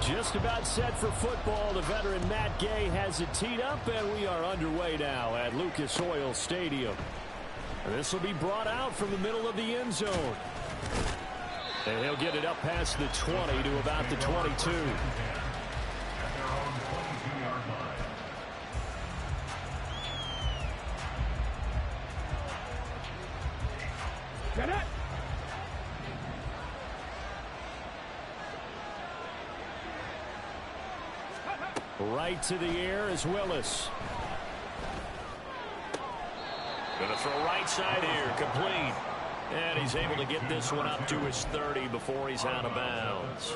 Just about set for football. The veteran Matt Gay has it teed up, and we are underway now at Lucas Oil Stadium. This will be brought out from the middle of the end zone. And he'll get it up past the 20 to about the 22. Get it! Right to the air is Willis. Going to throw right side here, complete. And he's able to get this one up to his 30 before he's out of bounds.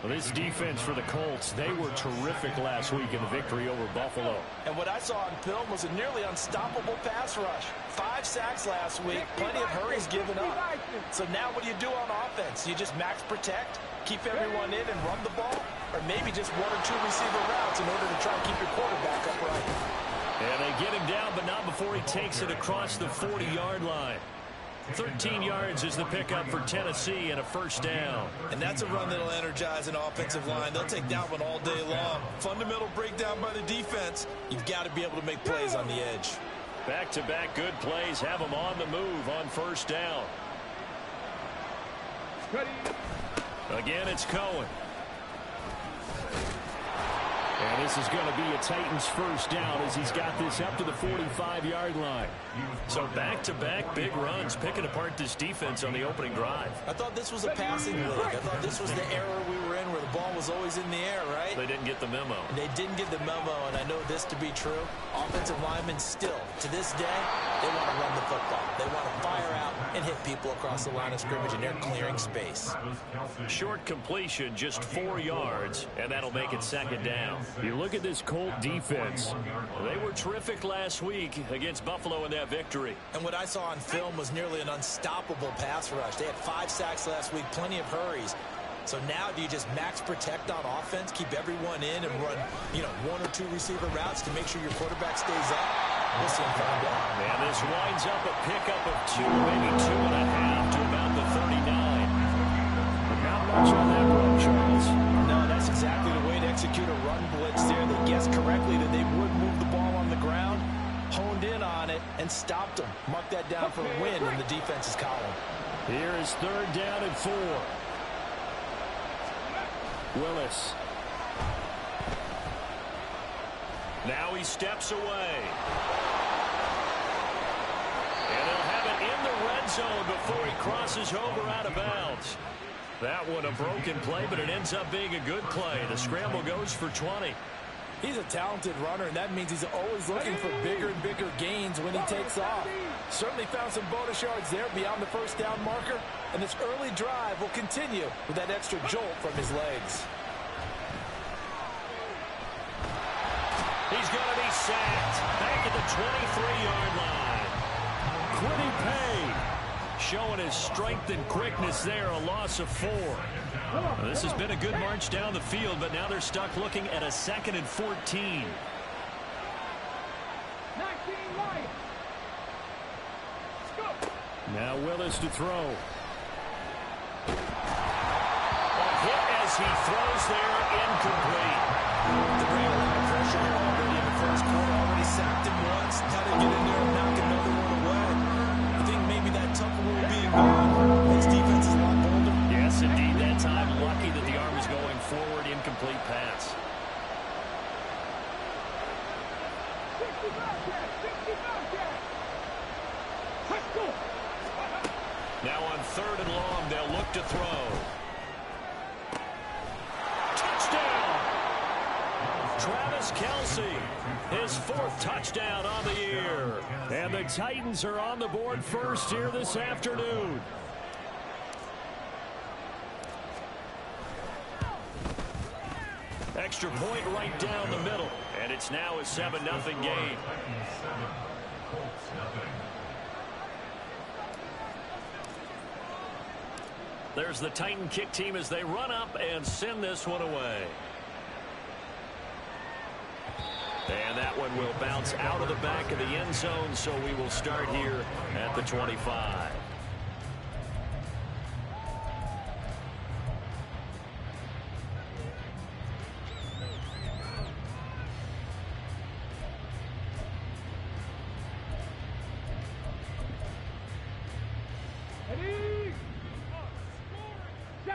Well, this defense for the Colts, they were terrific last week in the victory over Buffalo. And what I saw on film was a nearly unstoppable pass rush. 5 sacks last week, plenty of hurries given up. So now what do you do on offense? You just max protect, keep everyone in and run the ball? Or maybe just 1 or 2 receiver routes in order to try and keep your quarterback upright. And they get him down, but not before he takes it across the 40-yard line. 13 yards is the pickup for Tennessee and a first down. And that's a run that'll energize an offensive line. They'll take that one all day long. Fundamental breakdown by the defense. You've got to be able to make plays on the edge. Back-to-back good plays have them on the move on first down. Again, it's Cohen. And this is going to be a Titans first down as he's got this up to the 45-yard line. So back-to-back big runs, picking apart this defense on the opening drive. I thought this was a passing league. I thought this was the era we were in where the ball was always in the air, right? They didn't get the memo. They didn't get the memo, and I know this to be true. Offensive linemen still, to this day, they want to run the football. They want to fire out and hit people across the line of scrimmage, and they're clearing space. Short completion, just 4 yards, and that'll make it second down. You look at this Colt defense. They were terrific last week against Buffalo in that victory. And what I saw on film was nearly an unstoppable pass rush. They had 5 sacks last week, plenty of hurries. So now do you just max protect on offense, keep everyone in and run, 1 or 2 receiver routes to make sure your quarterback stays up? We'll soon find out. And this winds up a pickup of 2, maybe 2.5 to about the 39. But not much on that run, Charles. No, that's exactly the way to execute a run blitz there. They guessed correctly that they would move the ball on the ground, honed in on it, and stopped them. Mark that down for a win in the defense's column. Here is third down and 4. Willis. Now he steps away. And he'll have it in the red zone before he crosses over out of bounds. That one a broken play, but it ends up being a good play. The scramble goes for 20. He's a talented runner, and that means he's always looking for bigger and bigger gains when he takes off. Certainly found some bonus yards there beyond the first down marker, and this early drive will continue with that extra jolt from his legs. He's going to be sacked back at the 23-yard line. Quiddy Pay showing his strength and quickness there, a loss of 4. This has been a good march down the field, but now they're stuck looking at a 2nd and 14. Now Willis to throw. A hit as he throws there, incomplete. They're bringing a lot of pressure here already in the first quarter. Already sacked him once. How to get in there and knock another one away. I think maybe that Tucker rule being gone makes defenses a lot bolder. Yes, indeed. That time, lucky that the arm was going forward. Incomplete pass. Now on 3rd and long, they'll look to throw. Touchdown! Travis Kelce, his 4th touchdown on the year. And the Titans are on the board first here this afternoon. Extra point right down the middle. And it's now a 7-0 game. There's the Titan kick team as they run up and send this one away. And that one will bounce out of the back of the end zone, so we will start here at the 25.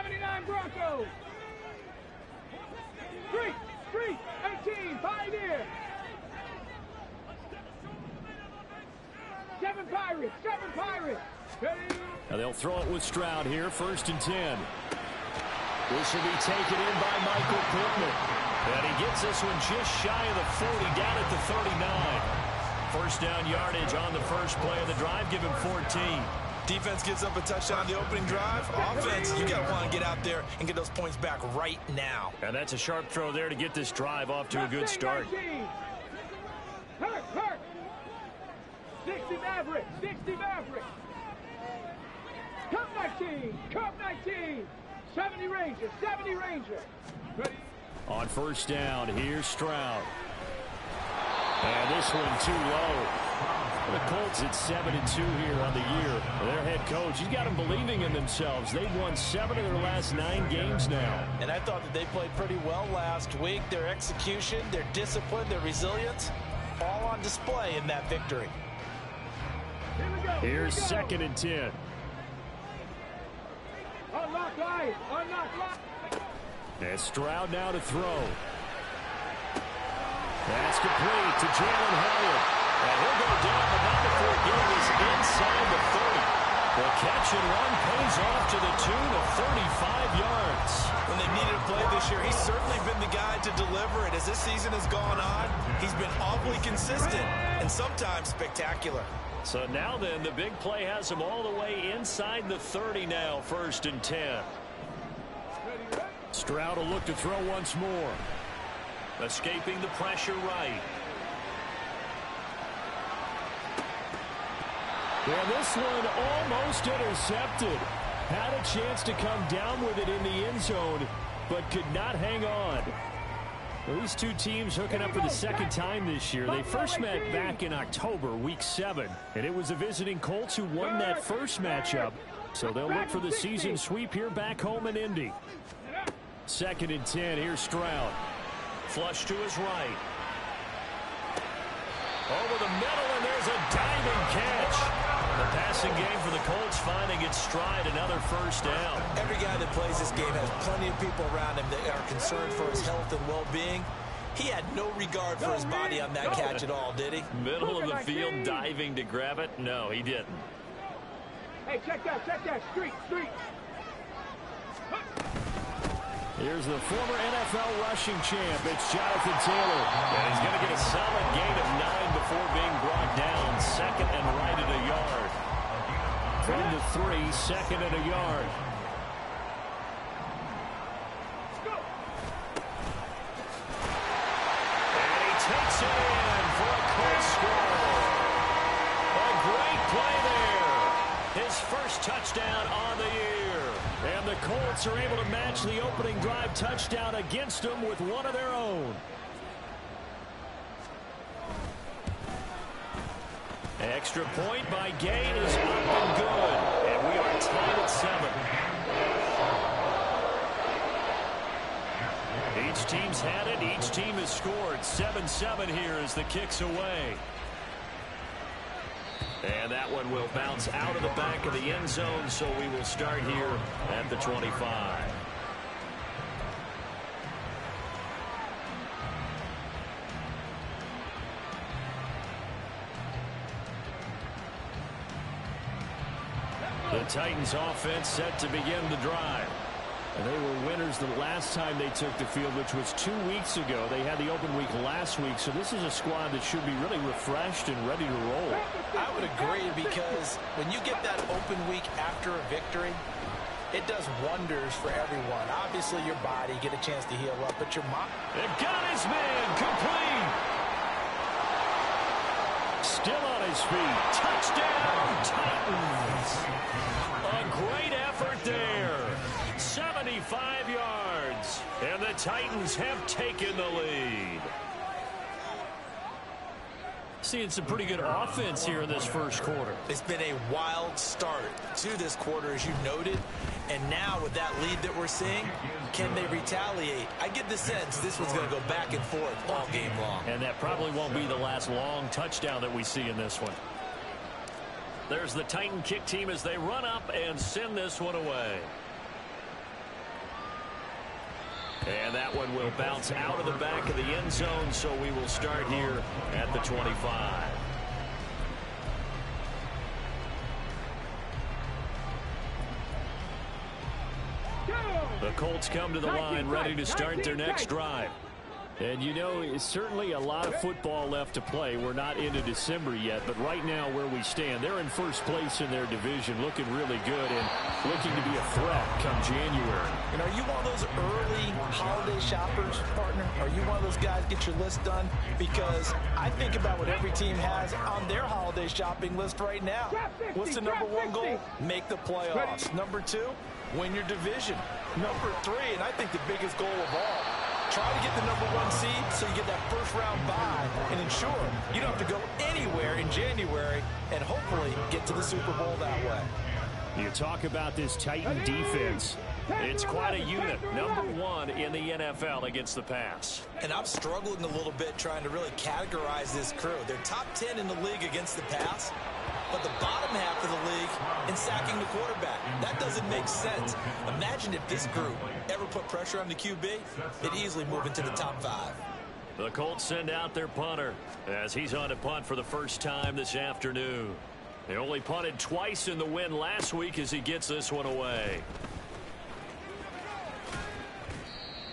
79 Broncos. Street, 18, Pioneer. 7 Pirates. Ready? Now they'll throw it with Stroud here, 1st and 10. This will be taken in by Michael Pittman. And he gets this one just shy of the 40, down at the 39. First down yardage on the first play of the drive, give him 14. Defense gives up a touchdown the opening drive. Offense, you got to want to get out there and get those points back right now. And that's a sharp throw there to get this drive off to a good start. Hurt. 60 Maverick. Cup 19. 70 Ranger. Ready? On first down, here's Stroud. And this one too low. The Colts at 7-2 here on the year. Their head coach, he's got them believing in themselves. They've won 7 of their last 9 games now. And I thought that they played pretty well last week. Their execution, their discipline, their resilience, all on display in that victory. Here's 2nd and 10. Unlock line. And Stroud now to throw. That's complete to Jalen Hurts. And he'll go down, but not before getting is inside the 30. The catch and run pays off to the tune of 35 yards. When they needed a play this year, he's certainly been the guy to deliver it. As this season has gone on, he's been awfully consistent and sometimes spectacular. So now then, the big play has him all the way inside the 30 now, 1st and 10. Stroud will look to throw once more. Escaping the pressure right. And this one almost intercepted. Had a chance to come down with it in the end zone, but could not hang on. Well, these two teams hooking up for the 2nd time this year. They first met back in October, week 7, and it was the visiting Colts who won that first matchup. So they'll look for the season sweep here back home in Indy. 2nd and 10, here's Stroud. Flush to his right. Over the middle, and there's a diving catch. The passing game for the Colts finding its stride, another first down. Every guy that plays this game has plenty of people around him that are concerned for his health and well-being. He had no regard for his body on that catch at all, did he? Middle of the field diving to grab it? No, he didn't. Hey, check that. Street. Here's the former NFL rushing champ. It's Jonathan Taylor. And he's going to get a solid gain of 9 before being brought down. 2nd and right at a yard. From the 3, 2nd and a yard. And he takes it in for a Colts score. A great play there. His first touchdown on the year. And the Colts are able to match the opening drive touchdown against them with one of their own. Extra point by Gain is up and good. And we are tied at 7. Each team's had it. Each team has scored. 7-7 here as the kick's away. And that one will bounce out of the back of the end zone, so we will start here at the 25. The Titans offense set to begin the drive. And they were winners the last time they took the field, which was 2 weeks ago. They had the open week last week, so this is a squad that should be really refreshed and ready to roll. I would agree, because when you get that open week after a victory, it does wonders for everyone. Obviously, your body, get a chance to heal up, but your mind... It got his man complete. Still on his feet. Touchdown, Titans. A great effort there. 75 yards, and the Titans have taken the lead. Seeing some pretty good offense here in this first quarter. It's been a wild start to this quarter, as you noted, and now with that lead that we're seeing, can they retaliate? I get the sense this one's going to go back and forth all game long. And that probably won't be the last long touchdown that we see in this one. There's the Titan kick team as they run up and send this one away. And that one will bounce out of the back of the end zone, so we will start here at the 25. The Colts come to the line ready to start their next drive. And, you know, it's certainly a lot of football left to play. We're not into December yet, but right now where we stand, they're in first place in their division, looking really good and looking to be a threat come January. And are you one of those early holiday shoppers, partner? Are you one of those guys get your list done? Because I think about what every team has on their holiday shopping list right now. What's the number one goal? Make the playoffs. Number 2, win your division. Number 3, and I think the biggest goal of all, try to get the number 1 seed so you get that first-round bye and ensure you don't have to go anywhere in January and hopefully get to the Super Bowl that way. You talk about this Titan defense. It's quite a unit. Number 1 in the NFL against the pass. And I'm struggling a little bit trying to really categorize this crew. They're top 10 in the league against the pass, but the bottom half of the league in sacking the quarterback. That doesn't make sense. Imagine if this group ever put pressure on the QB, it'd easily move into the top 5. The Colts send out their punter as he's on to punt for the first time this afternoon. They only punted twice in the win last week as he gets this one away.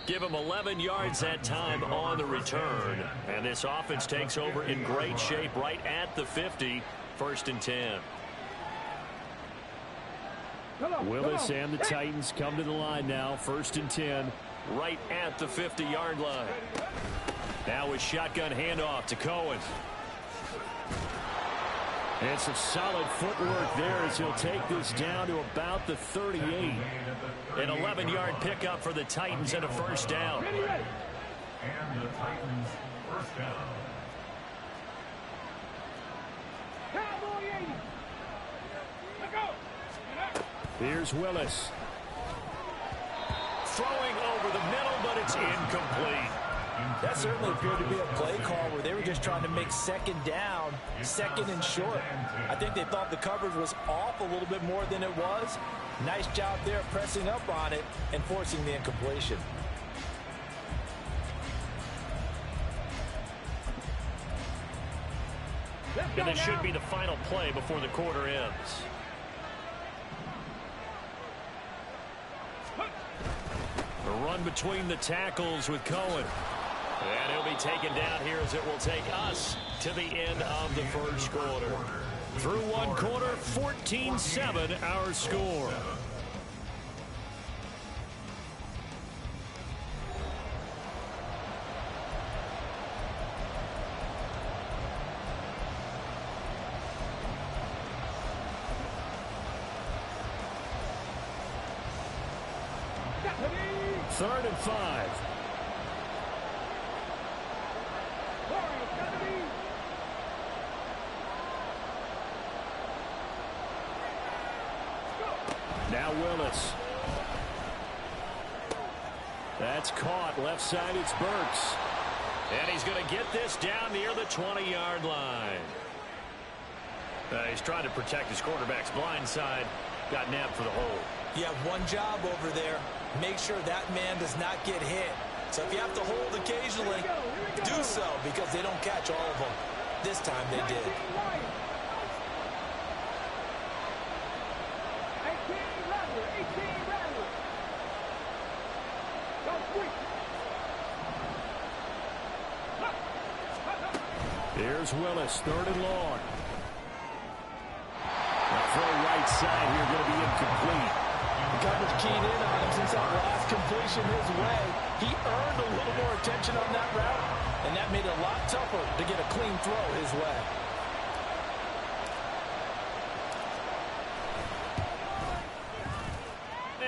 Give him 11 yards that time on the return. And this offense takes over in great shape right at the 50. 1st and 10. Willis and the Titans come to the line now. 1st and 10. Right at the 50-yard line. Now a shotgun handoff to Cohen. And some solid footwork there as he'll take this down to about the 38. An 11-yard pickup for the Titans and a first down. Ready, ready. And the Titans first down. Cowboy 80. Let go. Here's Willis. Throwing over the middle, but it's incomplete. That certainly appeared to be a play call where they were just trying to make second down, second and short. I think they thought the coverage was off a little bit more than it was. Nice job there pressing up on it and forcing the incompletion. And this should be the final play before the quarter ends. A run between the tackles with Cohen. And he'll be taken down here as it will take us to the end of the first quarter. Through one quarter, 14-7 our score. Third and 5. Now Willis. That's caught. Left side, it's Burks. And he's going to get this down near the 20-yard line. He's trying to protect his quarterback's blind side. Got nabbed for the hold. You have one job over there. Make sure that man does not get hit. So if you have to hold occasionally, do so because they don't catch all of them. This time they did. 18 Rattler. Go quick. Here's Willis, 3rd and long. The throw right side here going to be incomplete. The coverage keyed in on him since that last completion his way. He earned a little more attention on that route, and that made it a lot tougher to get a clean throw his way.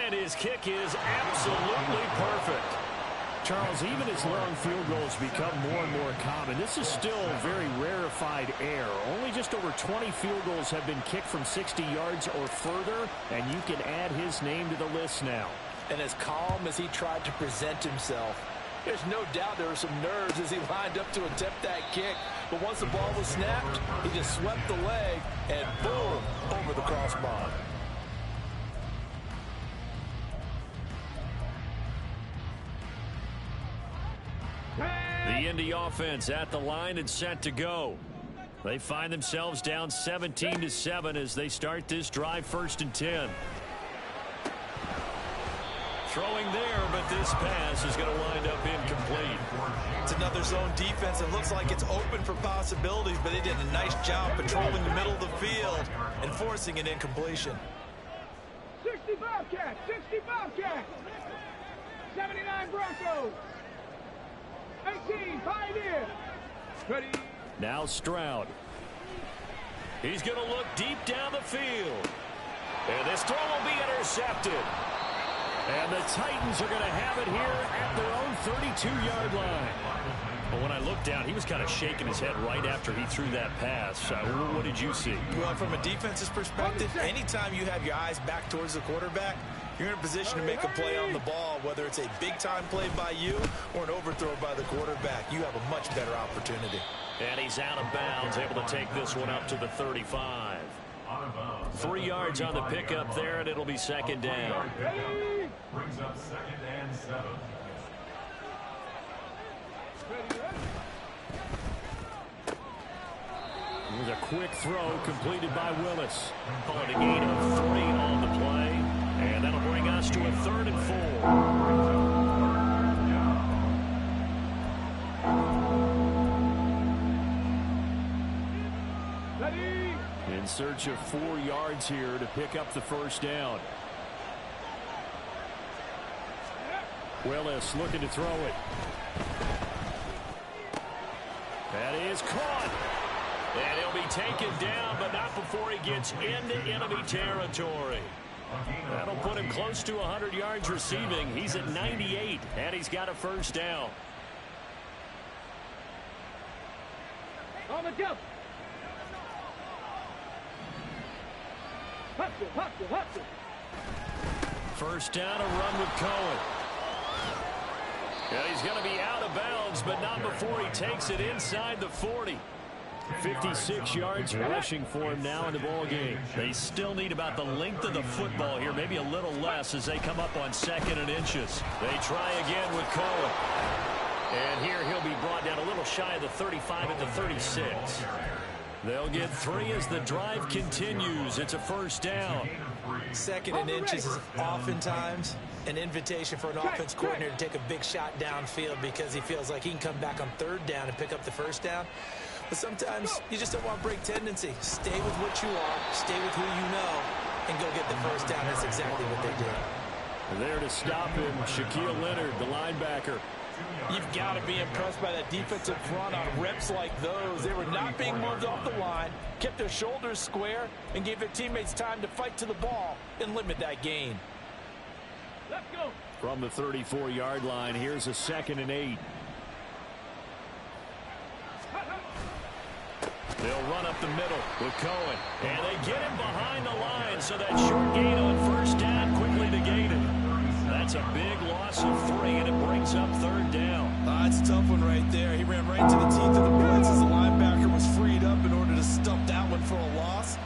And his kick is absolutely perfect. Charles, even as long field goals become more and more common, this is still very rarefied air. Only just over 20 field goals have been kicked from 60 yards or further, and you can add his name to the list now. And as calm as he tried to present himself, there's no doubt there were some nerves as he lined up to attempt that kick. But once the ball was snapped, he just swept the leg and boom, over the crossbar. The Indy offense at the line and set to go. They find themselves down 17-7 as they start this drive, 1st and 10. Throwing there, but this pass is going to wind up incomplete. It's another zone defense. It looks like it's open for possibilities, but they did a nice job patrolling the middle of the field and forcing an incompletion. 60 Bobcats, 60 Bobcats, 79 Broncos, 18 Pioneers. Ready. Now Stroud. He's going to look deep down the field. And this throw will be intercepted. And the Titans are going to have it here at their own 32-yard line. But when I looked down, he was kind of shaking his head right after he threw that pass. What did you see? Well, from a defense's perspective, anytime you have your eyes back towards the quarterback, you're in a position to make a play on the ball, whether it's a big-time play by you or an overthrow by the quarterback. You have a much better opportunity. And he's out of bounds, able to take this one up to the 35. 3 yards on the pickup there, and it'll be 2nd down. Brings up 2nd and 7. It was a quick throw completed by Willis. Calling a gain of 3 on the play. And that'll bring us to a 3rd and 4. In search of 4 yards here to pick up the 1st down. Willis looking to throw it. That is caught. And he'll be taken down, but not before he gets into enemy territory. That'll put him close to 100 yards receiving. He's at 98, and he's got a 1st down. On the jump. Hustle, hustle, hustle. 1st down, a run with Cohen. And he's going to be out of bounds, but not before he takes it inside the 40. 56 yards rushing for him now in the ball game. They still need about the length of the football here, maybe a little less as they come up on 2nd and inches. They try again with Cohen. And here he'll be brought down a little shy of the 35 at the 36. They'll get 3 as the drive continues. It's a 1st down. 2nd and inches is oftentimes an invitation for an offense coordinator to take a big shot downfield because he feels like he can come back on 3rd down and pick up the 1st down. But sometimes you just don't want to break tendency. Stay with what you are, stay with who you know, and go get the 1st down. That's exactly what they did. There to stop him, Shaquille Leonard, the linebacker. You've got to be impressed by that defensive front on reps like those. They were not being moved off the line, kept their shoulders square, and gave their teammates time to fight to the ball and limit that gain. Let's go. From the 34-yard line, here's a 2nd and 8. They'll run up the middle with Cohen. And they get him behind the line, so that short gain on 1st down quickly negated. That's a big loss of 3, and it brings up 3rd down. It's a tough one right there. He ran right to the teeth of the blitz as the linebacker was freed up in order to stump that one for a loss.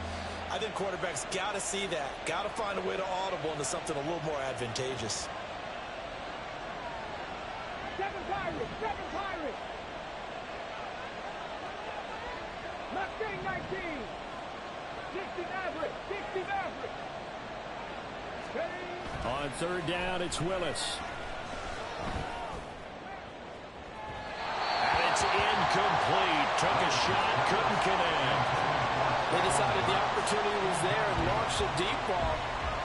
I think quarterbacks got to see that. Got to find a way to audible into something a little more advantageous. 7 Pirates, 7 Pirates. Mustang 19. 60 Maverick, 60 Maverick. On 3rd down, it's Willis. And it's incomplete. Took a shot, couldn't connect. They decided the opportunity was there and launched a deep ball,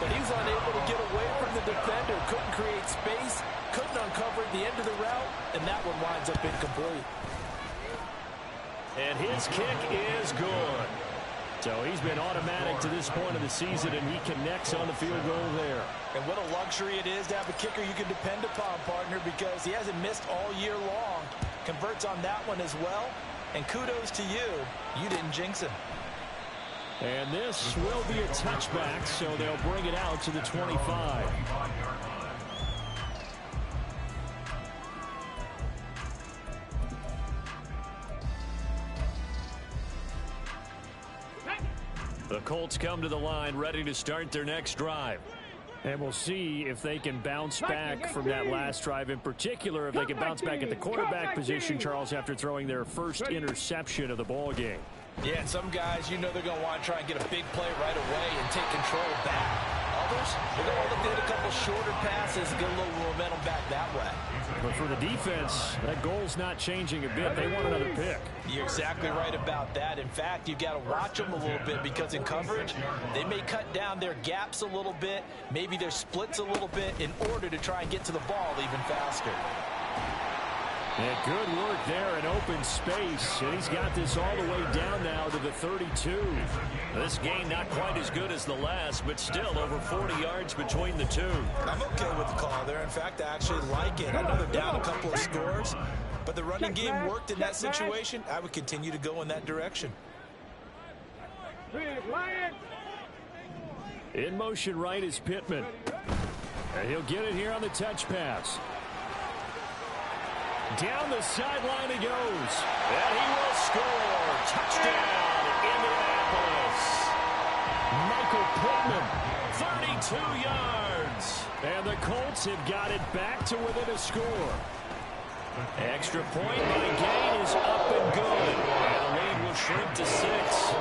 but he was unable to get away from the defender. Couldn't create space, couldn't uncover the end of the route, and that one winds up incomplete. And his kick is good. So he's been automatic to this point of the season, and he connects on the field goal there. And what a luxury it is to have a kicker you can depend upon, partner, because he hasn't missed all year long. Converts on that one as well. And kudos to you. You didn't jinx him. And this will be a touchback, so they'll bring it out to the 25. The Colts come to the line ready to start their next drive. And we'll see if they can bounce back from that last drive, in particular, if they can bounce back at the quarterback position, Charles, after throwing their first interception of the ball game. Yeah, and some guys, you know they're going to want to try and get a big play right away and take control back. Others, they're going to look to hit a couple shorter passes and get a little momentum back that way. But for the defense, that goal's not changing a bit. They want another pick. You're exactly right about that. In fact, you've got to watch them a little bit because in coverage, they may cut down their gaps a little bit, maybe their splits a little bit in order to try and get to the ball even faster. Yeah, good work there in open space, and he's got this all the way down now to the 32. This game not quite as good as the last, but still over 40 yards between the two. I'm okay with the call there. In fact, I actually like it. I know they're down a couple of scores, but the running game worked in that situation. I would continue to go in that direction. In motion right is Pittman. And he'll get it here on the touch pass. Down the sideline he goes. And he will score. Touchdown, Indianapolis. Michael Pittman, 32 yards. And the Colts have got it back to within a score. Extra point by Gain is up and good. And the lead will shrink to 6.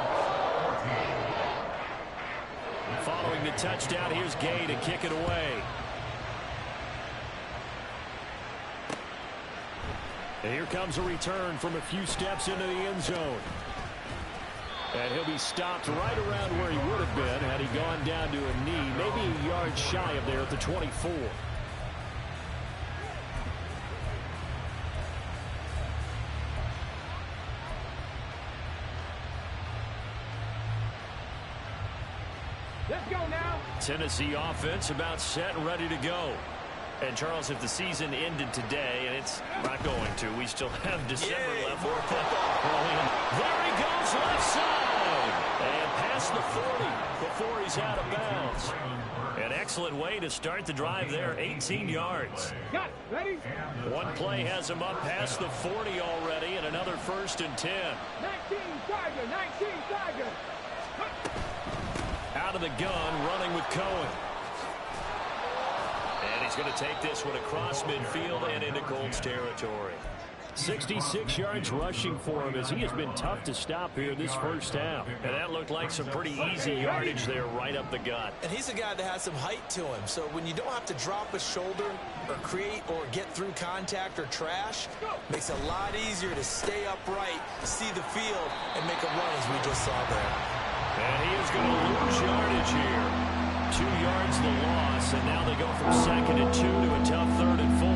Following the touchdown, here's Gay to kick it away. And here comes a return from a few steps into the end zone. And he'll be stopped right around where he would have been had he gone down to a knee, maybe a yard shy of there at the 24. Let's go now. Tennessee offense about set and ready to go. And, Charles, if the season ended today, and it's not going to, we still have December left. More football. There he goes, left side. And past the 40 before he's out of bounds. An excellent way to start the drive there, 18 yards. Got it. Ready? One play has him up past the 40 already, and another 1st and 10. 19 Tiger, 19 Tiger. Out of the gun, running with Cohen. And he's going to take this one across midfield and into Colts territory. 66 yards rushing for him as he has been tough to stop here this first half. And that looked like some pretty easy yardage there right up the gut. And he's a guy that has some height to him. So when you don't have to drop a shoulder or create or get through contact or trash, makes it a lot easier to stay upright, see the field, and make a run as we just saw there. And he is going to lose yardage here. 2 yards the loss, and now they go from 2nd and 2 to a tough 3rd and 4.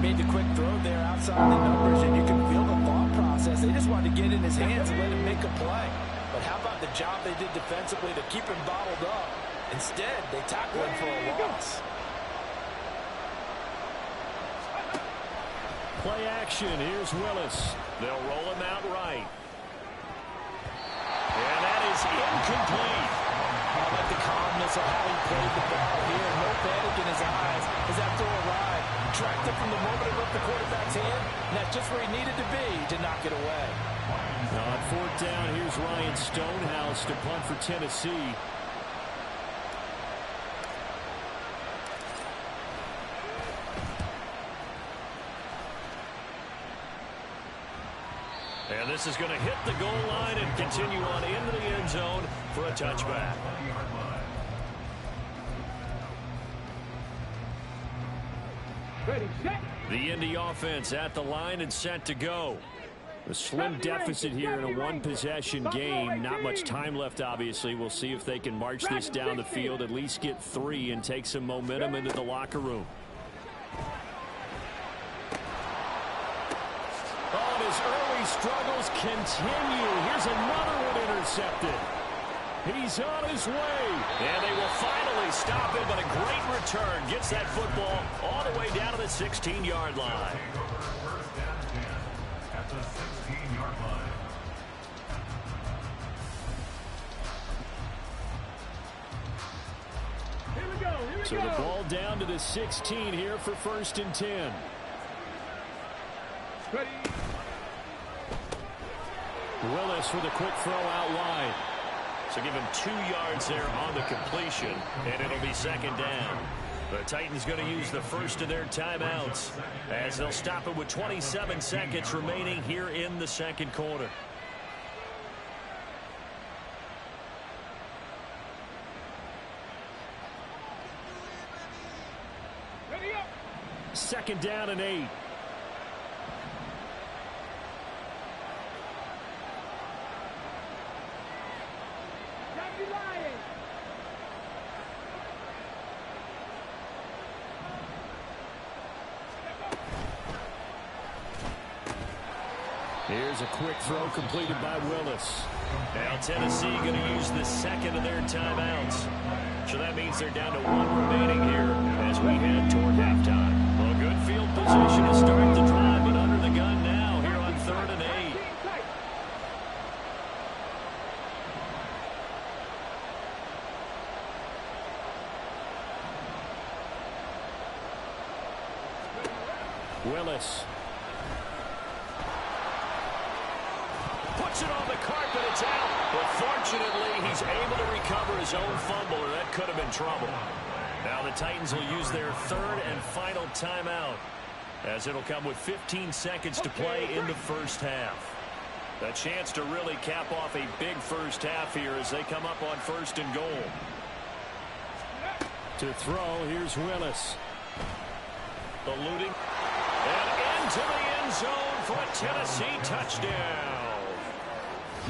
Made the quick throw there outside the numbers, and you can feel the thought process. They just wanted to get in his hands and let him make a play. But how about the job they did defensively to keep him bottled up? Instead, they tackled him for a loss. Play action. Here's Willis. They'll roll him out right. And that is incomplete. I like the calmness of how he played the ball here. No panic in his eyes as that throw arrived. Tracked it from the moment it left the quarterback's hand. And that's just where he needed to be to knock it away. On 4th down, here's Ryan Stonehouse to punt for Tennessee. And this is going to hit the goal line and continue on into the end zone for a touchback. Ready, set. The Indy offense at the line and set to go. A slim deficit here in a one-possession game. Not much time left, obviously. We'll see if they can march this down the field, at least get 3 and take some momentum into the locker room. Oh, and his early struggles continue. Here's another one intercepted. He's on his way. And they will finally stop him, but a great return. Gets that football all the way down to the 16-yard line. At the 16-yard line. Here we go. So the ball down to the 16 here for 1st and 10. Ready. Willis with a quick throw out wide. So give him 2 yards there on the completion, and it'll be second down. The Titans going to use the first of their timeouts as they'll stop it with 27 seconds remaining here in the second quarter. Ready up. Second down and 8. Here's a quick throw completed by Willis. Now Tennessee going to use the second of their timeouts. So that means they're down to 1 remaining here as we head toward halftime. Well, good field position to start the drive, but under the gun now here on 3rd and 8. Willis. Puts it on the carpet, it's out. But fortunately, he's able to recover his own fumble, or that could have been trouble. Now the Titans will use their 3rd and final timeout, as it'll come with 15 seconds to play in the first half. A chance to really cap off a big first half here as they come up on 1st and goal. To throw, here's Willis. Eluding. And into the end zone for a Tennessee touchdown.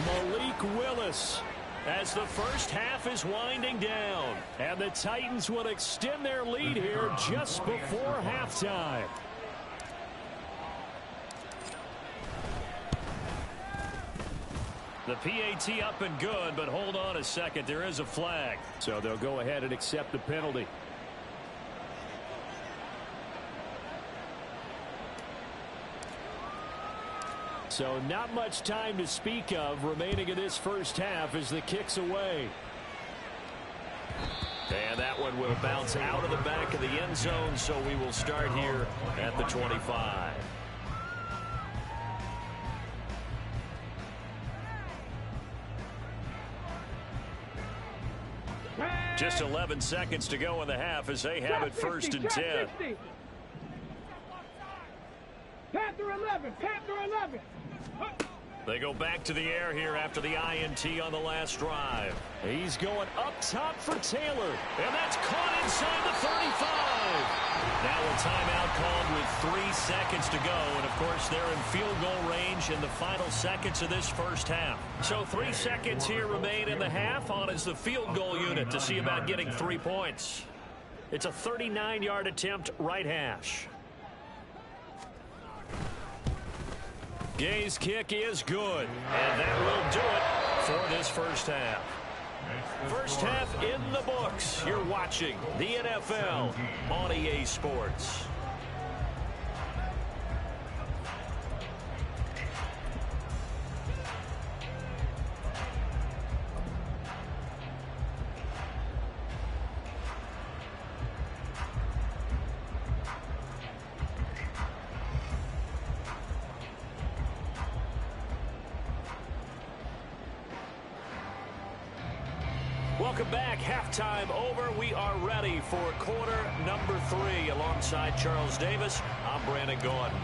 Malik Willis, as the first half is winding down, and the Titans will extend their lead here just before halftime. The PAT up and good, but hold on a second, there is a flag. So they'll go ahead and accept the penalty. So not much time to speak of remaining in this first half as the kick's away. And that one will bounce out of the back of the end zone, so we will start here at the 25. Just 11 seconds to go in the half as they have it 1st and 10. Panther 11, Panther 11. They go back to the air here after the INT on the last drive. He's going up top for Taylor, and that's caught inside the 35. Now a timeout called with 3 seconds to go, and of course they're in field goal range in the final seconds of this first half. So 3 seconds here remain in the half. On is the field goal unit to see about getting 3 points. It's a 39-yard attempt, right hash. Gay's kick is good, and that will do it for this first half. First half in the books. You're watching the NFL on EA Sports. Welcome back. Halftime over. We are ready for quarter number 3. Alongside Charles Davis, I'm Brandon Gordon.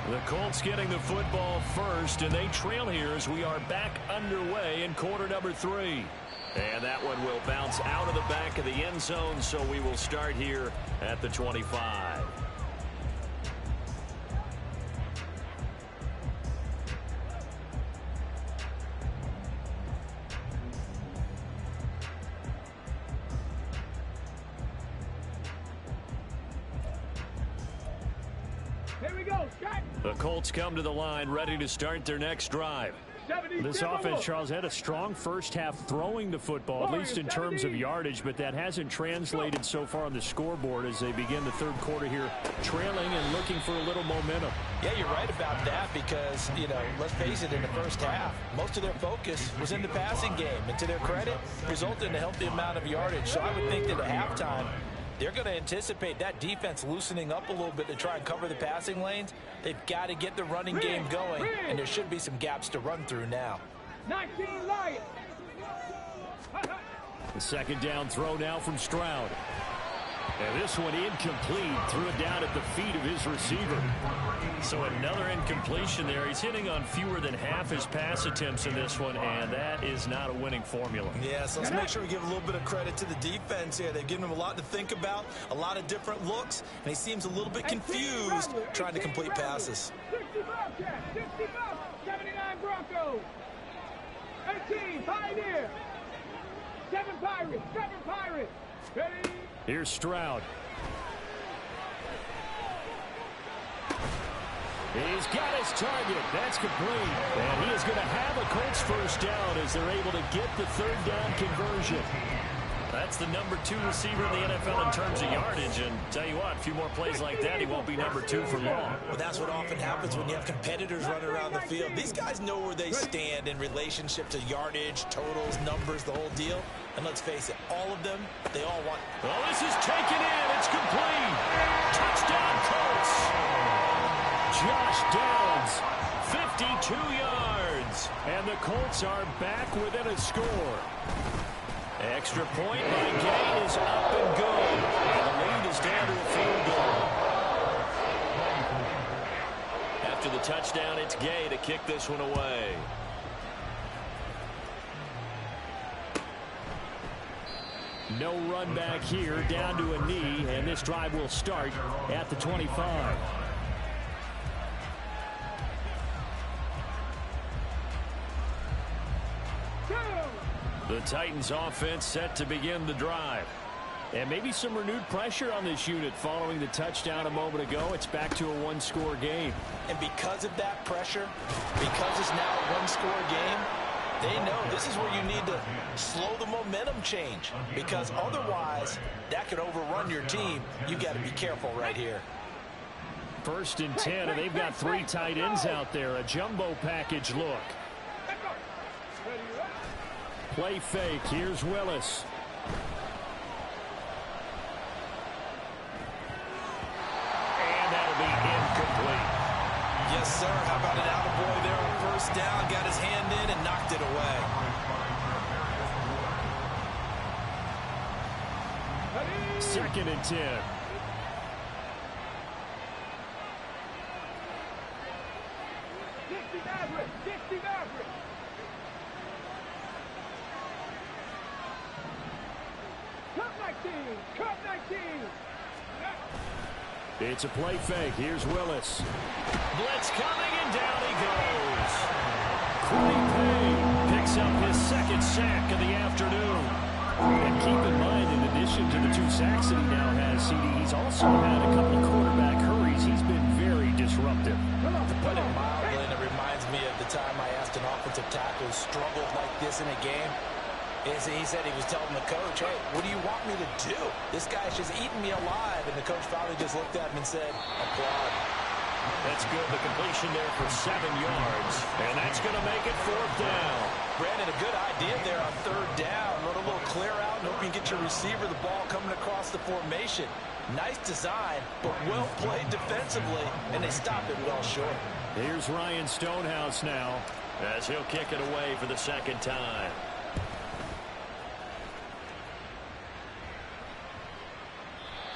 The Colts getting the football first, and they trail here as we are back underway in quarter number 3. And that one will bounce out of the back of the end zone, so we will start here at the 25. Here we go, Scott. The Colts come to the line ready to start their next drive. This offense, Charles, had a strong first half throwing the football, at least in terms of yardage, but that hasn't translated so far on the scoreboard as they begin the third quarter here, trailing and looking for a little momentum. Yeah, you're right about that because, you know, let's face it, in the first half, most of their focus was in the passing game, and to their credit, resulted in a healthy amount of yardage. So I would think that at halftime, they're going to anticipate that defense loosening up a little bit to try and cover the passing lanes. They've got to get the running game going, and there should be some gaps to run through now. 19 Lions. The second down throw now from Stroud. And this one incomplete. Threw it down at the feet of his receiver. So another incompletion there. He's hitting on fewer than half his pass attempts in this one, and that is not a winning formula. Yeah, so let's make sure we give a little bit of credit to the defense here. They've given him a lot to think about, a lot of different looks, and he seems a little bit confused trying to complete passes. 60 Bobcats, 60 Bobcats, 79 Broncos, 18 Pioneer, 7 Pirates, 7 Pirates. Ready? Here's Stroud. He's got his target. That's complete. And he is going to have a Colts first down as they're able to get the third down conversion. That's the #2 receiver in the NFL in terms of yardage. And tell you what, a few more plays like that, he won't be #2 for long. Well, that's what often happens when you have competitors running around the field. These guys know where they stand in relationship to yardage, totals, numbers, the whole deal. And let's face it, all of them, they all want... Well, this is taken in. It's complete. Touchdown, Colts. Josh Downs, 52 yards. And the Colts are back within a score. Extra point by Gay is up and good. And the lead is down to a field goal. After the touchdown, it's Gay to kick this one away. No run back here, down to a knee, and this drive will start at the 25. The Titans offense set to begin the drive. And maybe some renewed pressure on this unit following the touchdown a moment ago. It's back to a one-score game. And because of that pressure, because it's now a one-score game, they know this is where you need to slow the momentum change, because otherwise that could overrun your team. You got to be careful right here. 1st and 10, and they've got 3 tight ends out there. A jumbo package look. Play fake. Here's Willis. And that'll be incomplete. Yes, sir. How about an attaboy there on 1st down? Got his hand in and knocked it away. Second and 10. It's a play fake. Here's Willis. Blitz coming, and down he goes. Corey Payne picks up his 2nd sack of the afternoon. And keep in mind, in addition to the 2 sacks that he now has, CD, he's also had a couple of quarterback hurries. He's been very disruptive. To put it mildly, and it reminds me of the time I asked an offensive tackle who struggled like this in a game. He said he was telling the coach, hey, what do you want me to do? This guy's just eating me alive. And the coach finally just looked at him and said, applaud. That's good. The completion there for 7 yards. And that's going to make it 4th down. Brandon, a good idea there on 3rd down. Run a little clear out and hope you can get your receiver the ball coming across the formation. Nice design, but well played defensively. And they stopped it well short. Here's Ryan Stonehouse now as he'll kick it away for the 2nd time.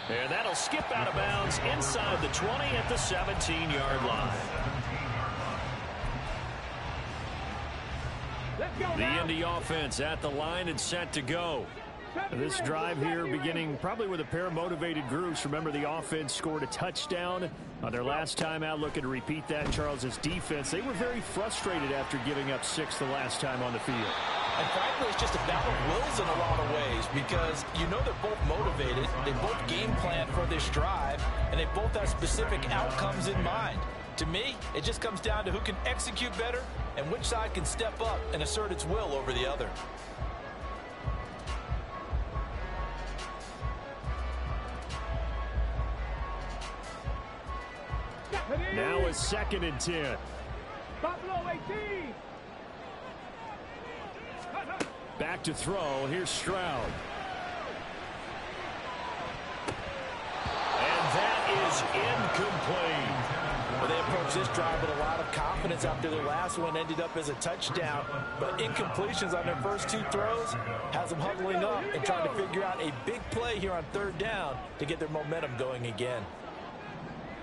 And that'll skip out of bounds inside the 20 at the 17-yard line. The Indy offense at the line and set to go. This drive here beginning probably with a pair of motivated groups. Remember, the offense scored a touchdown on their last time out. Looking to repeat that. Charles's defense, they were very frustrated after giving up 6 the last time on the field. And frankly, it's just a battle of wills in a lot of ways, because you know they're both motivated, they both game plan for this drive, and they both have specific outcomes in mind. To me, it just comes down to who can execute better and which side can step up and assert its will over the other. Now a 2nd and 10. Buffalo 18. Back to throw. Here's Stroud. And that is incomplete. Well, they approach this drive with a lot of confidence. confidence after their last one ended up as a touchdown, but incompletions on their first 2 throws has them huddling up and trying to figure out a big play here on 3rd down to get their momentum going again.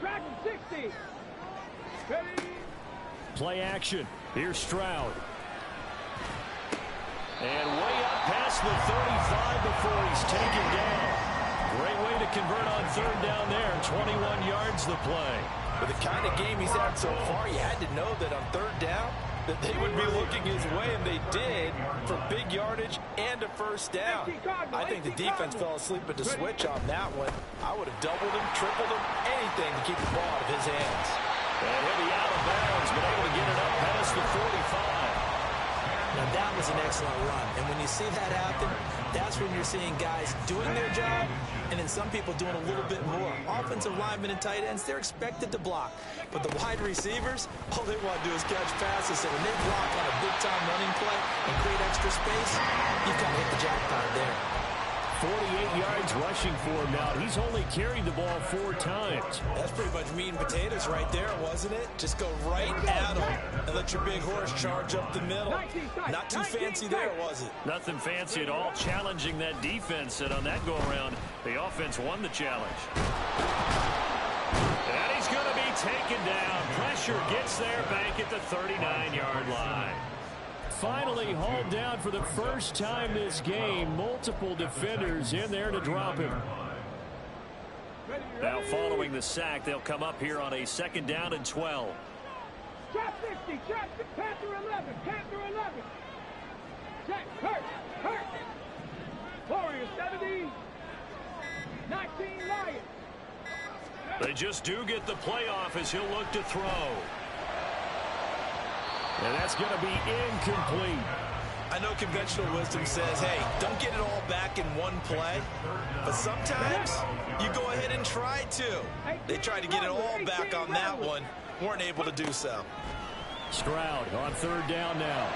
Dragon 60. Ready. Play action. Here's Stroud. And way up past the 35 before he's taken down. Great way to convert on 3rd down there. 21 yards the play. With the kind of game he's had so far, you had to know that on 3rd down that they would be looking his way, and they did, for big yardage and a first down. I think the defense fell asleep at the switch on that one. I would have doubled him, tripled him, anything to keep the ball out of his hands. And he'll be out of bounds, but able to get it up past the 45. Now that was an excellent run, and when you see that happen, that's when you're seeing guys doing their job and then some people doing a little bit more. Offensive linemen and tight ends, they're expected to block, but the wide receivers, all they want to do is catch passes. So when they block on a big-time running play and create extra space, you've kind of hit the jackpot there. 48 yards rushing for him now. He's only carried the ball 4 times. That's pretty much meat and potatoes right there, wasn't it? Just go right at him and let your big horse charge up the middle. Not too fancy there, was it? Nothing fancy at all. Challenging that defense, and on that go-around, the offense won the challenge. And he's going to be taken down. Pressure gets there back at the 39-yard line. Finally hauled down for the first time this game. Multiple defenders in there to drop him. Now following the sack, they'll come up here on a 2nd down and 12. Trap 50. Trap Panther 11. Panther 11. Check. Hurt. Warriors 70. 19 Lions. They just do get the playoff as he'll look to throw. And that's going to be incomplete. I know conventional wisdom says, hey, don't get it all back in one play. But sometimes you go ahead and try to. They tried to get it all back on that one. Weren't able to do so. Stroud on 3rd down now.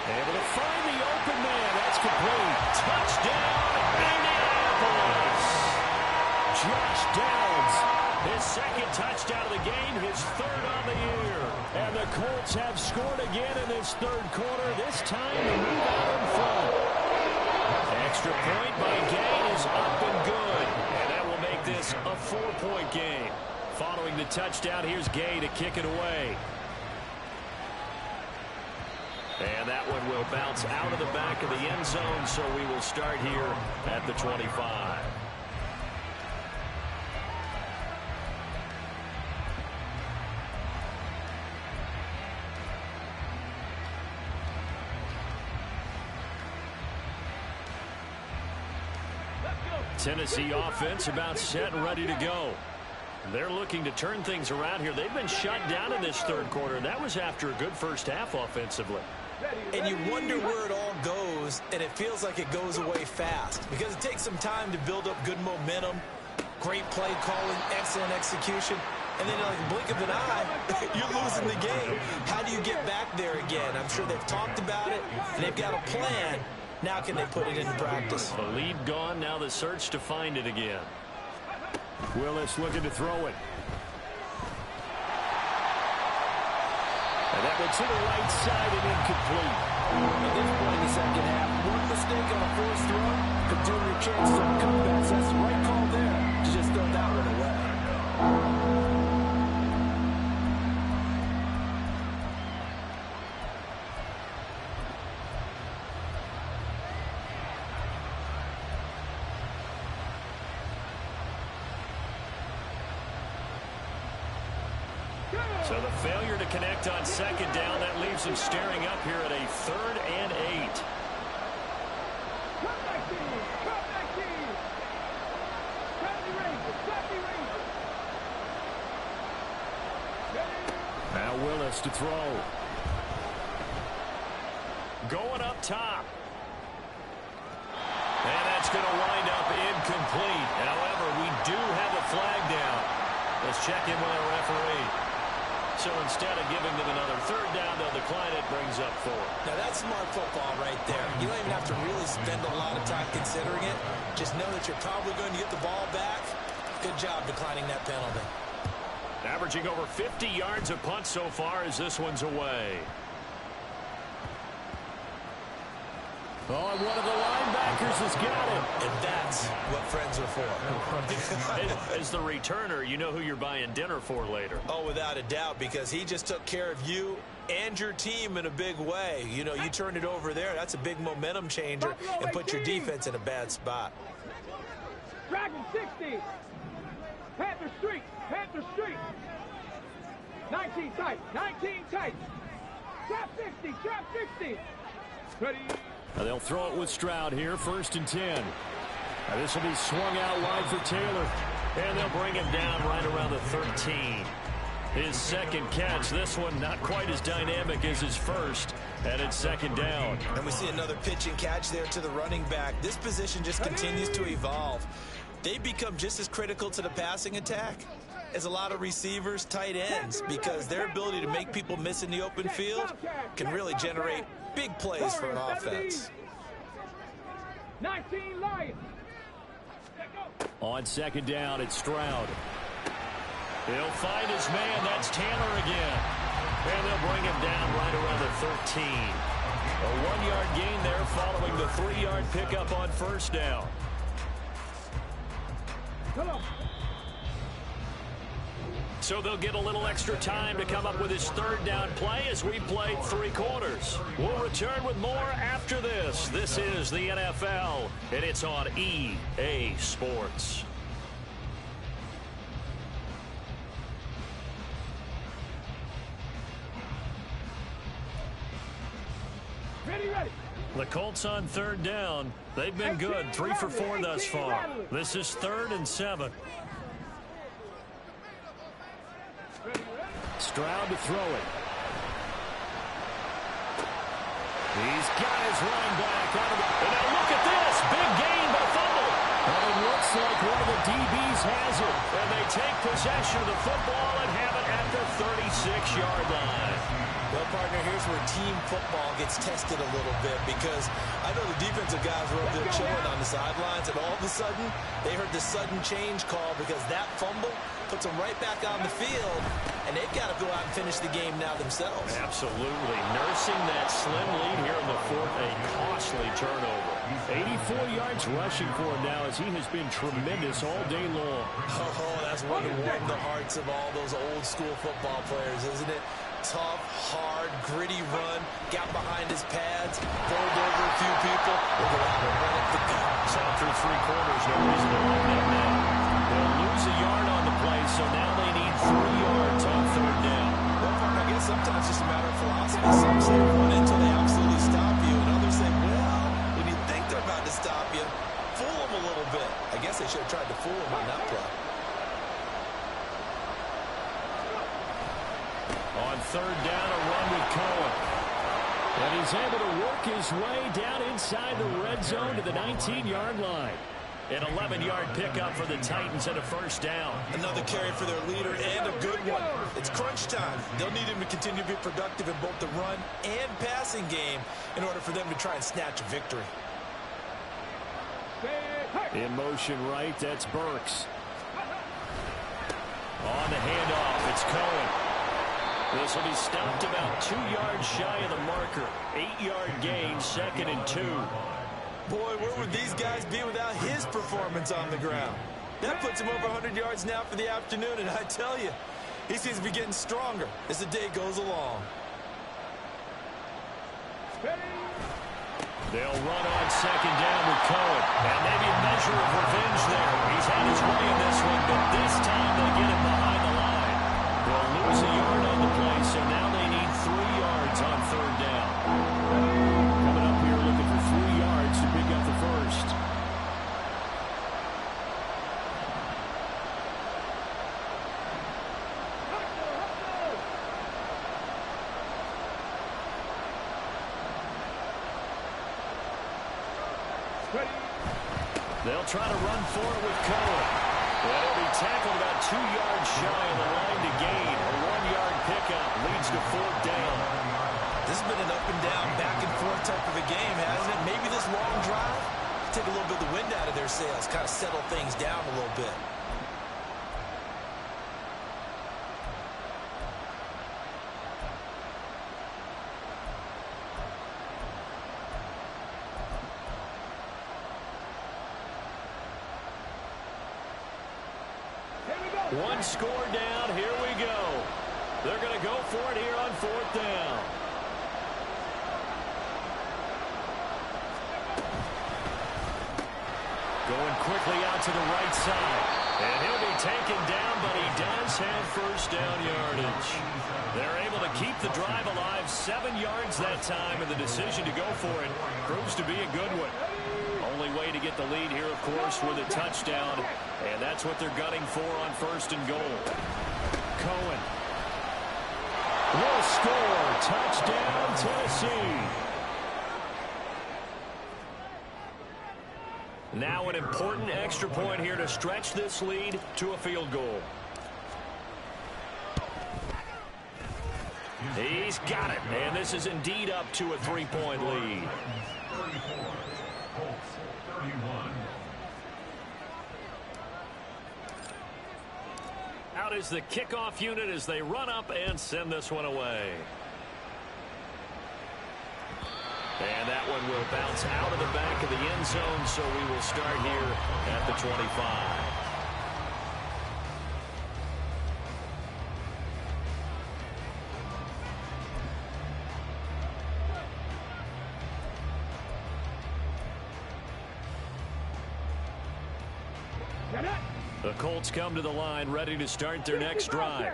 Able to find the open man. That's complete. Touchdown, Indianapolis. Josh Downs, his 2nd touchdown of the game, his 3rd on the year. And the Colts have scored again in this 3rd quarter, this time to move out in front. Extra point by Gay is up and good. And that will make this a 4-point game. Following the touchdown, here's Gay to kick it away. And that one will bounce out of the back of the end zone, so we will start here at the 25. Tennessee offense about set and ready to go. They're looking to turn things around here. They've been shut down in this 3rd quarter, and that was after a good first half offensively. And you wonder where it all goes, and it feels like it goes away fast because it takes some time to build up good momentum, great play calling, excellent execution, and then like a blink of an eye, you're losing the game. How do you get back there again? I'm sure they've talked about it, and they've got a plan. Now can they put it into practice? The lead gone, now the search to find it again. Willis looking to throw it. And that one to the right side and incomplete. At this point in the 2nd half, one mistake on a forced throw could do your chances on comebacks. That's the right call there to just throw that one away. So the failure to connect on 2nd down, that leaves him staring up here at a 3rd and 8. Now Willis to throw. Going up top. And that's going to wind up incomplete. However, we do have a flag down. Let's check in with our referee. So instead of giving them another 3rd down, they'll decline it, brings up 4. Now that's smart football right there. You don't even have to really spend a lot of time considering it. Just know that you're probably going to get the ball back. Good job declining that penalty. Averaging over 50 yards a punt so far as this one's away. Oh, and one of the linebackers has got it. And that's what friends are for. As the returner, you know who you're buying dinner for later. Oh, without a doubt, because he just took care of you and your team in a big way. You know, you turned it over there. That's a big momentum changer and put your defense in a bad spot. Dragon 60. Panther Street. Panther Street. 19 tight. 19 tight. Trap 60. Trap 60. Ready. They'll throw it with Stroud here, 1st and 10. This will be swung out wide for Taylor. And they'll bring him down right around the 13. His second catch, this one not quite as dynamic as his first. And it's 2nd down. And we see another pitch and catch there to the running back. This position just continues to evolve. They become just as critical to the passing attack as a lot of receivers, tight ends, because their ability to make people miss in the open field can really generate big plays for an offense. 19 Lions. On 2nd down, it's Stroud. He'll find his man. That's Taylor again. And they'll bring him down right around the 13. A 1-yard gain there following the 3-yard pickup on 1st down. Come on. So they'll get a little extra time to come up with his 3rd down play as we play 3 quarters. We'll return with more after this. This is the NFL, and it's on EA Sports. Ready, ready. The Colts on 3rd down. They've been good, 3 for 4 thus far. This is 3rd and 7. Stroud to throw it. He's got his running back out of the... And now look at this. Big gain but fumble. And it looks like one of the DBs has it. And they take possession of the football and have it at the 36-yard line. Well, partner, here's where team football gets tested a little bit, because I know the defensive guys were up there chilling on the sidelines, and all of a sudden, they heard the sudden change call because that fumble puts them right back on the field, and they've got to go out and finish the game now themselves. Absolutely. Nursing that slim lead here in the 4th, a costly turnover. 84 yards rushing for him now as he has been tremendous all day long. Oh, that's one to warm the hearts of all those old-school football players, isn't it? Tough, hard, gritty run, got behind his pads, rolled over a few people, will go out and run up the gut. So through 3 quarters, no reason to run them now. They'll lose a yard on the play, so now they need 3 yards on 3rd down. Well, partner, I guess sometimes it's just a matter of philosophy. Some say run until they absolutely stop you, and others say, well, when you think they're about to stop you, fool them a little bit. I guess they should have tried to fool them on that play. On 3rd down, a run with Cohen. And he's able to work his way down inside the red zone to the 19-yard line. An 11-yard pickup for the Titans and a 1st down. Another carry for their leader and a good one. It's crunch time. They'll need him to continue to be productive in both the run and passing game in order for them to try and snatch a victory. In motion right, that's Burks. On the handoff, it's Cohen. This will be stopped about 2 yards shy of the marker. 8-yard gain, 2nd and 2. Boy, where would these guys be without his performance on the ground? That puts him over 100 yards now for the afternoon, and I tell you, he seems to be getting stronger as the day goes along. They'll run on 2nd down with Cohen. And maybe a measure of revenge there. He's had his way in this one, but this time they get him behind the line. They'll lose a yard on the play, so now they need 3 yards on 3rd down. Coming up here looking for 3 yards to pick up the 1st. They'll try to run for it with Cohen. It'll be tackled about 2 yards shy of the line to gain. A 1-yard pickup leads to 4th down. This has been an up and down, back and forth type of a game, hasn't it? Maybe this long drive take a little bit of the wind out of their sails, kind of settle things down a little bit. One score down. Here we go. They're going to go for it here on 4th down. Going quickly out to the right side. And he'll be taken down, but he does have first down yardage. They're able to keep the drive alive, 7 yards that time, and the decision to go for it proves to be a good one. Only way to get the lead here, of course, with a touchdown, and that's what they're gunning for on 1st and goal. Cohen will score. Touchdown, Tennessee. Now an important extra point here to stretch this lead to a field goal. He's got it, and this is indeed up to a 3-point lead. 34, Colts 31. Out is the kickoff unit as they run up and send this one away. And that one will bounce out of the back of the end zone, so we will start here at the 25. The Colts come to the line ready to start their next drive.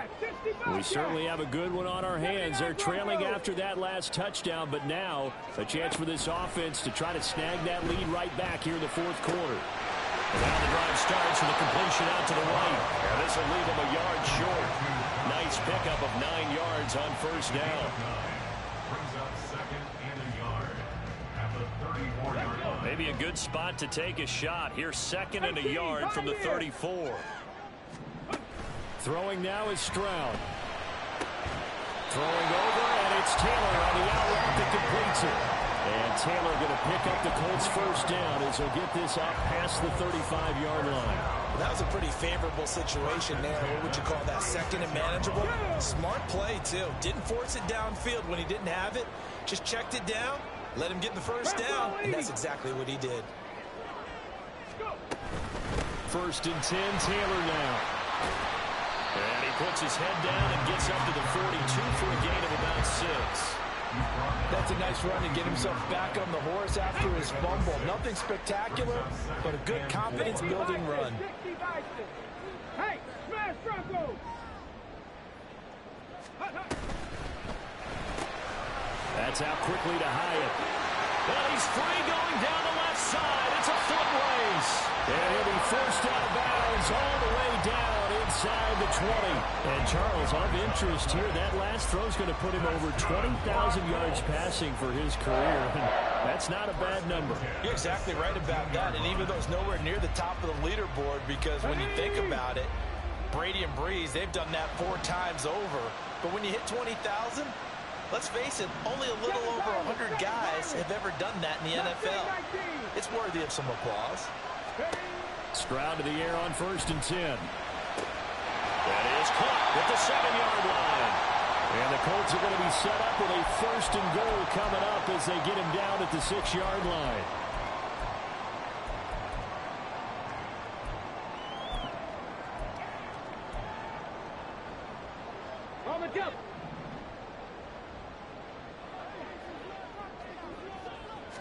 We certainly have a good one on our hands. They're trailing after that last touchdown, but now a chance for this offense to try to snag that lead right back here in the 4th quarter. Now the drive starts with a completion out to the right. And this will leave them a yard short. Nice pickup of 9 yards on 1st down. Brings up 2nd and a yard at the 34-yard line. Maybe a good spot to take a shot. Here's 2nd and a yard from the 34. Throwing now is Stroud. Throwing over, and it's Taylor on the out route that completes it. And Taylor going to pick up the Colts' first down as he'll get this up past the 35-yard line. That was a pretty favorable situation there. What would you call that? 2nd and manageable? Smart play, too. Didn't force it downfield when he didn't have it. Just checked it down, let him get the first down, and that's exactly what he did. 1st and 10, Taylor now. And he puts his head down and gets up to the 42 for a gain of about 6. That's a nice run to get himself back on the horse after his fumble. Nothing spectacular, but a good confidence-building run. Hey, smash Bronco! That's out quickly to Hyatt. Well, he's free going down the left side. It's a foot race. And he'll be forced out of bounds all the way down inside the 20. And Charles, of interest here, that last throw is going to put him over 20,000 yards passing for his career. That's not a bad number. You're exactly right about that. And even though it's nowhere near the top of the leaderboard, because when you think about it, Brady and Breeze, they've done that 4 times over. But when you hit 20,000, let's face it, only a little over 100 guys have ever done that in the NFL. It's worthy of some applause. Stroud to the air on 1st and 10. That is caught at the 7-yard line. And the Colts are going to be set up with a 1st and goal coming up as they get him down at the 6-yard line. On the jump.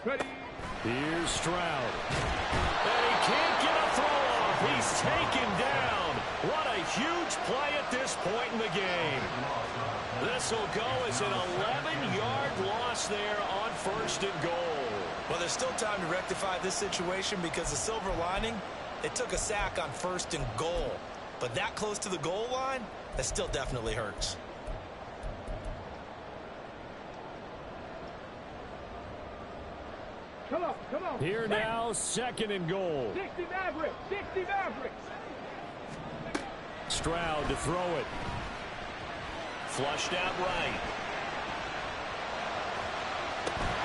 Ready. Here's Stroud. And he can't get a throw off. He's taken down. What a huge play at this point in the game. This will go as an 11-yard loss there on 1st and goal. Well, there's still time to rectify this situation because the silver lining, it took a sack on 1st and goal. But that close to the goal line, that still definitely hurts. Come on, come on. Here now, 2nd and goal. 60 Mavericks, 60 Mavericks. Stroud to throw it. Flushed out right.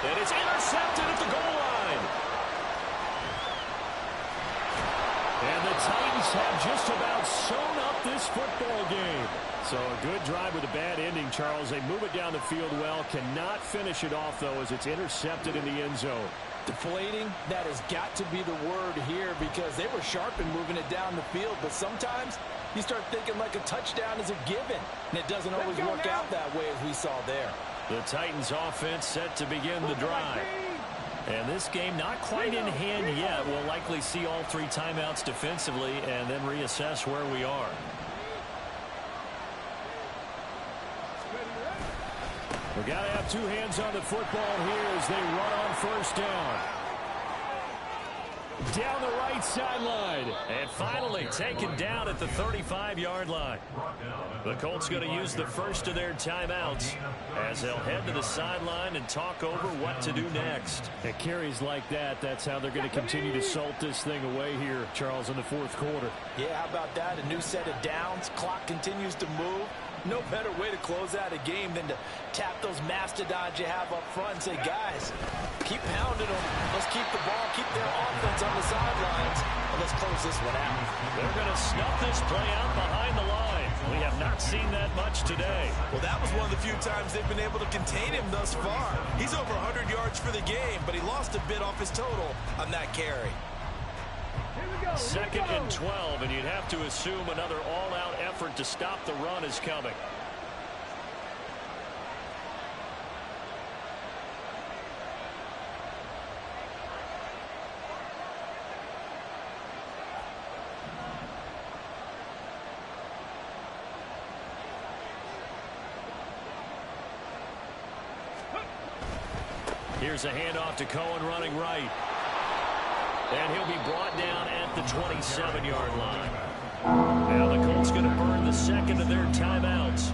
And it's intercepted at the goal line. And the Titans have just about sewn up this football game. So a good drive with a bad ending, Charles. They move it down the field well. Cannot finish it off, though, as it's intercepted in the end zone. Deflating, that has got to be the word here because they were sharp in moving it down the field, but sometimes You start thinking like a touchdown is a given, and it doesn't always work out that way as we saw there. The Titans offense set to begin the drive. And this game not quite in hand yet. We'll likely see all 3 timeouts defensively and then reassess where we are. We got to have 2 hands on the football here as they run on first down. Down the right sideline. And finally taken down at the 35-yard line. The Colts going to use the first of their timeouts as they'll head to the sideline and talk over what to do next. At carries like that, that's how they're going to continue to salt this thing away here, Charles, in the 4th quarter. Yeah, how about that? A new set of downs. Clock continues to move. No better way to close out a game than to tap those mastodons you have up front and say, guys, keep pounding them. Let's keep the ball, keep their offense on the sidelines, and let's close this one out. They're going to snuff this play out behind the line. We have not seen that much today. Well, that was one of the few times they've been able to contain him thus far. He's over 100 yards for the game, but he lost a bit off his total on that carry. 2nd and 12, and you'd have to assume another all-out effort to stop the run is coming. Here's a handoff to Cohen running right. And he'll be brought down at the 27-yard line. Now the Colts going to burn the 2nd of their timeouts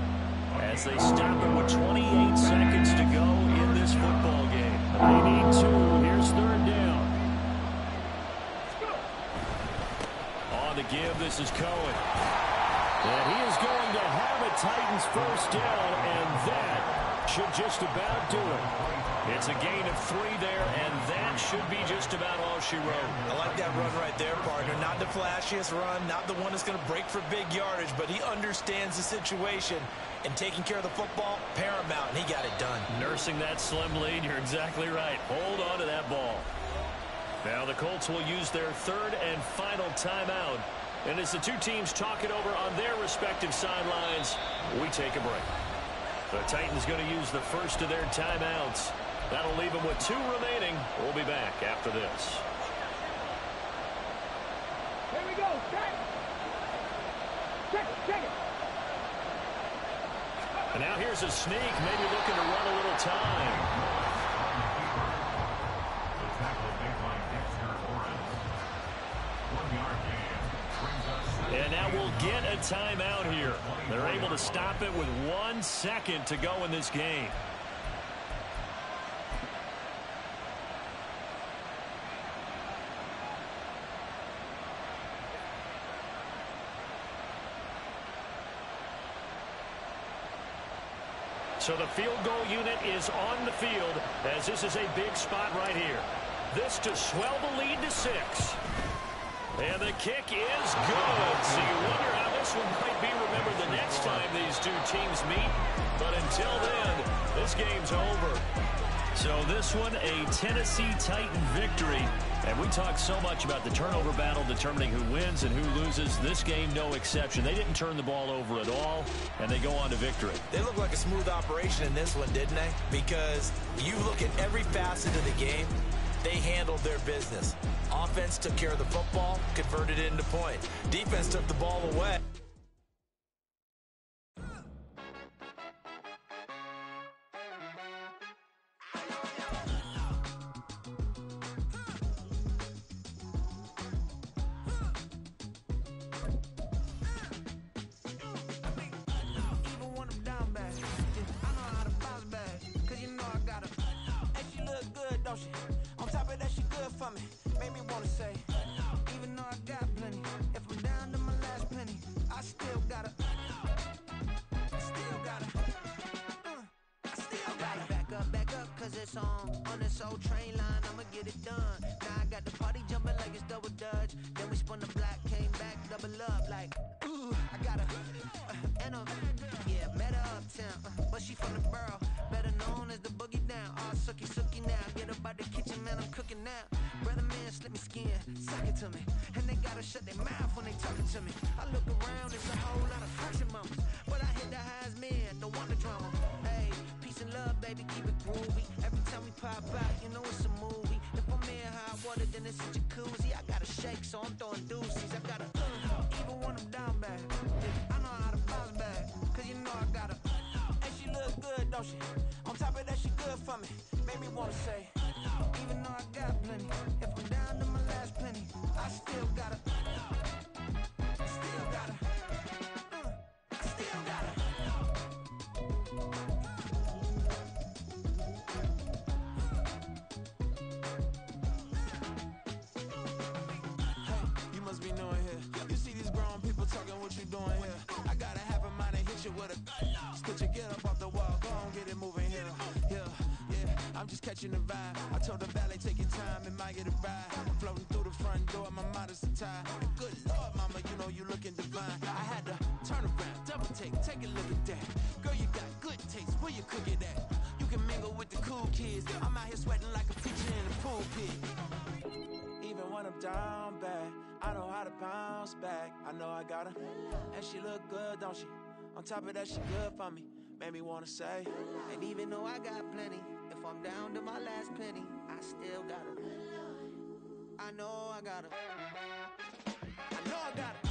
as they stop it with 28 seconds to go in this football game. They need 2. Here's 3rd down. On the give, this is Cohen. And he is going to have a Titans first down, and that should just about do it. It's a gain of 3 there, and that should be just about all she wrote. I like that run right there, partner. Not the flashiest run, not the one that's going to break for big yardage, but he understands the situation, and taking care of the football, paramount, and he got it done. Nursing that slim lead, you're exactly right. Hold on to that ball. Now the Colts will use their 3rd and final timeout. And as the 2 teams talk it over on their respective sidelines, we take a break. The Titans going to use the first of their timeouts. That'll leave them with 2 remaining. We'll be back after this. Here we go. Check it. And now here's a sneak, maybe looking to run a little time. The tackle made by Dexter Lawrence. 1-yard gain brings us. And now we'll get a timeout here. They're able to stop it with 1 second to go in this game. So the field goal unit is on the field as this is a big spot right here. This to swell the lead to 6. And the kick is good. So you wonder how this one might be remembered the next time these 2 teams meet. But until then, this game's over. So this one, a Tennessee Titan victory. And we talked so much about the turnover battle determining who wins and who loses. This game, no exception. They didn't turn the ball over at all, and they go on to victory. They look like a smooth operation in this one, didn't they? Because you look at every facet of the game, they handled their business. Offense took care of the football, converted it into point. Defense took the ball away. On this old train line, I'ma get it done. Now I got the party jumping like it's double dutch. Then we spun the block, came back, double up like, ooh, I got a, and a, yeah, met her uptown, but she from the borough, better known as the boogie down. All sucky now, get up out the kitchen, man, I'm cooking now. Brother man, slip me skin, suck it to me, and they gotta shut their mouth when they talking to me. I look around, it's pop out, you know it's a movie. If I'm in hot water, then it's a jacuzzi. I gotta shake, so I'm throwing deuces. I gotta, even when I'm down bad, I know how to bounce back, cause you know I gotta. And she look good, don't she? On top of that, she good for me. Made me wanna say, even though I got plenty, if I'm down to my last penny, I still gotta. Still gotta. Still gotta. Hey, you must be new in here. You see these grown people talking, what you doing here? I gotta have a mind to hit you with a stitch you, get up off the wall, go on, get it moving here. Yeah, I'm just catching the vibe. I told the valet, take your time, it might get a ride. Floating through the front door, my mind is a tie. Good Lord, mama, you know you looking divine. I had to turn around, double take a look at that. Girl, you got good taste, where you cook it at? You can mingle with the cool kids. I'm out here sweating like a preacher in a pool pit. Even when I'm down bad, I know how to bounce back. I know I got her, and she look good, don't she? On top of that, she good for me. Made me wanna say, and even though I got plenty, if I'm down to my last penny, I still gotta. I know I gotta. I know I gotta.